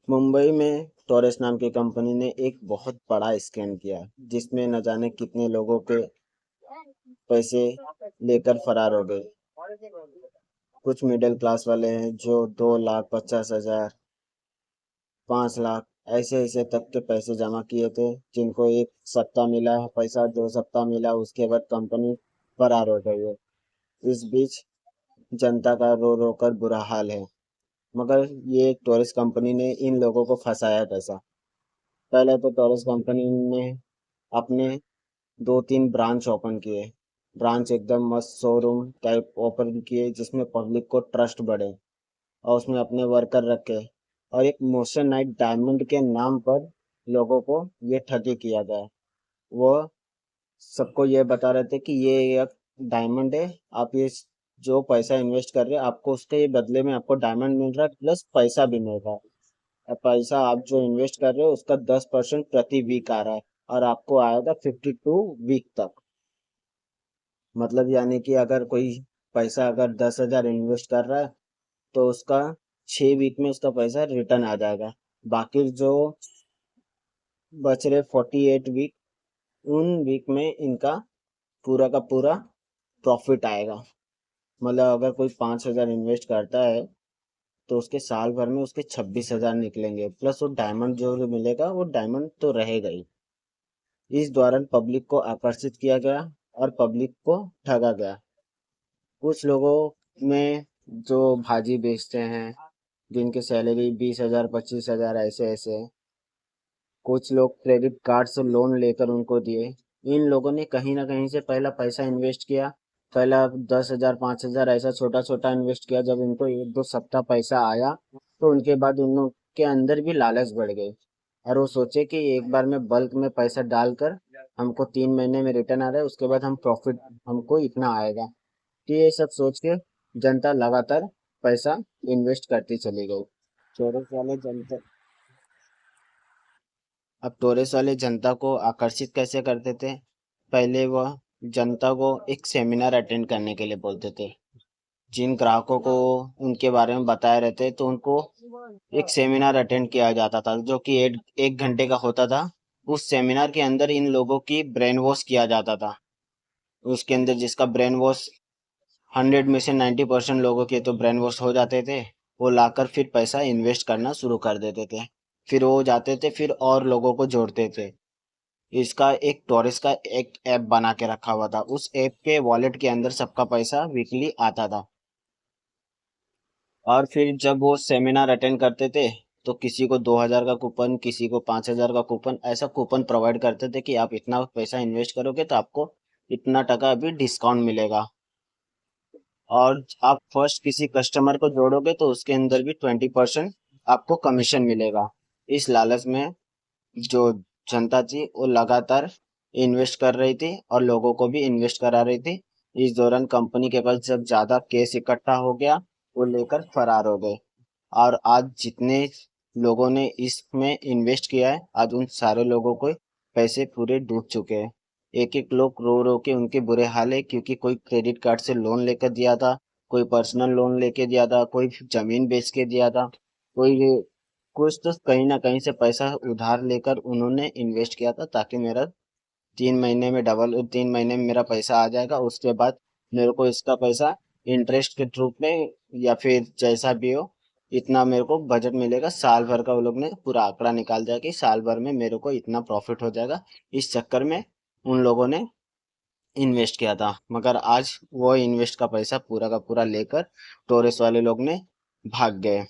मुंबई में टोरेस नाम की कंपनी ने एक बहुत बड़ा स्कैम किया, जिसमें न जाने कितने लोगों के पैसे लेकर फरार हो गए। कुछ मिडिल क्लास वाले हैं जो 2,50,000, 5 लाख ऐसे ऐसे तक के पैसे जमा किए थे, जिनको एक सप्ताह मिला पैसा, 2 सप्ताह मिला, उसके बाद कंपनी फरार हो गई है। इस बीच जनता का रो रो कर बुरा हाल है। मगर ये टोरेस कंपनी ने इन लोगों को फंसाया कैसा? पहले तो टोरेस कंपनी ने अपने 2-3 ब्रांच ओपन किए। ब्रांच एकदम मस्त शोरूम टाइप ओपन किए, जिसमें पब्लिक को ट्रस्ट बढ़े, और उसमें अपने वर्कर रखे, और एक मोशन नाइट डायमंड के नाम पर लोगों को ये ठगी किया गया। वो सबको ये बता रहे थे कि ये एक डायमंड है, आप ये जो पैसा इन्वेस्ट कर रहे हैं, आपको उसके बदले में आपको डायमंड मिल रहा है, प्लस पैसा भी मिल रहा है। और पैसा आप जो इन्वेस्ट कर रहे हो उसका 10% प्रति वीक आ रहा है, और आपको आएगा 52 वीक तक। मतलब यानी कि अगर कोई पैसा अगर 10,000 इन्वेस्ट कर रहा है, तो उसका 6 वीक में उसका पैसा रिटर्न आ जाएगा। बाकी जो बच रहे 48 वीक, उन वीक में इनका पूरा का पूरा प्रॉफिट आएगा। मतलब अगर कोई 5,000 इन्वेस्ट करता है, तो उसके साल भर में उसके 26,000 निकलेंगे, प्लस वो डायमंड जो मिलेगा वो डायमंड तो रहेगा ही। इस दौरान पब्लिक को आकर्षित किया गया और पब्लिक को ठगा गया। कुछ लोगों में जो भाजी बेचते हैं, जिनकी सैलरी 20,000 25,000 ऐसे ऐसे, कुछ लोग क्रेडिट कार्ड से लोन लेकर उनको दिए। इन लोगों ने कहीं ना कहीं से पहला पैसा इन्वेस्ट किया। पहला 10,000 5,000 ऐसा छोटा छोटा इन्वेस्ट किया। जब इनको 1-2 सप्ताह पैसा आया, तो उनके बाद उन लोग के अंदर भी लालच बढ़ गई, और वो सोचे कि एक बार में बल्क में पैसा डालकर हमको 3 महीने में रिटर्न आ रहा है, उसके बाद हम प्रॉफिट हमको इतना आएगा। तो ये सब सोच के जनता लगातार पैसा इन्वेस्ट करती चली गई। चोरों वाले जनता अब टोरेस वाले जनता को आकर्षित कैसे करते थे? पहले वह जनता को एक सेमिनार अटेंड करने के लिए बोलते थे। जिन ग्राहकों को उनके बारे में बताए रहते, तो उनको एक सेमिनार अटेंड किया जाता था, जो कि 1 घंटे का होता था। उस सेमिनार के अंदर इन लोगों की ब्रेन वॉश किया जाता था। उसके अंदर जिसका ब्रेन वॉश 100 में से 90% लोगों के तो ब्रेन वॉश हो जाते थे, वो लाकर फिर पैसा इन्वेस्ट करना शुरू कर देते थे। फिर वो जाते थे, फिर और लोगों को जोड़ते थे। इसका एक टोरेस का एक ऐप बना के रखा हुआ था। उस ऐप के वॉलेट के अंदर सबका पैसा वीकली आता था। और फिर जब वो सेमिनार अटेंड करते थे, तो किसी को 2,000 का कूपन, किसी को 5,000 का कूपन, ऐसा कूपन प्रोवाइड करते थे कि आप इतना पैसा इन्वेस्ट करोगे तो आपको इतना टका अभी डिस्काउंट मिलेगा। और आप फर्स्ट किसी कस्टमर को जोड़ोगे तो उसके अंदर भी 20% आपको कमीशन मिलेगा। इस लालच में जो जनता थी वो लगातार इन्वेस्ट कर रही थी, और लोगों को भी इन्वेस्ट करा रही थी। इस दौरान कंपनी के पास जब ज्यादा कैश इकट्ठा हो गया, वो लेकर फरार हो गए। और आज जितने लोगों ने इसमें इन्वेस्ट किया है, आज उन सारे लोगों को पैसे पूरे डूब चुके हैं। एक एक लोग रो रो के उनके बुरे हाल है, क्योंकि कोई क्रेडिट कार्ड से लोन लेकर दिया था, कोई पर्सनल लोन लेके दिया था, कोई जमीन बेच के दिया था, कोई कुछ तो कहीं ना कहीं से पैसा उधार लेकर उन्होंने इन्वेस्ट किया था, ताकि मेरा 3 महीने में डबल, 3 महीने में मेरा पैसा आ जाएगा, उसके बाद मेरे को इसका पैसा इंटरेस्ट के रूप में या फिर जैसा भी हो, इतना मेरे को बजट मिलेगा साल भर का। वो लोग ने पूरा आंकड़ा निकाल दिया कि साल भर में मेरे को इतना प्रॉफिट हो जाएगा। इस चक्कर में उन लोगों ने इन्वेस्ट किया था, मगर आज वो इन्वेस्ट का पैसा पूरा का पूरा लेकर टोरेस वाले लोग ने भाग गए।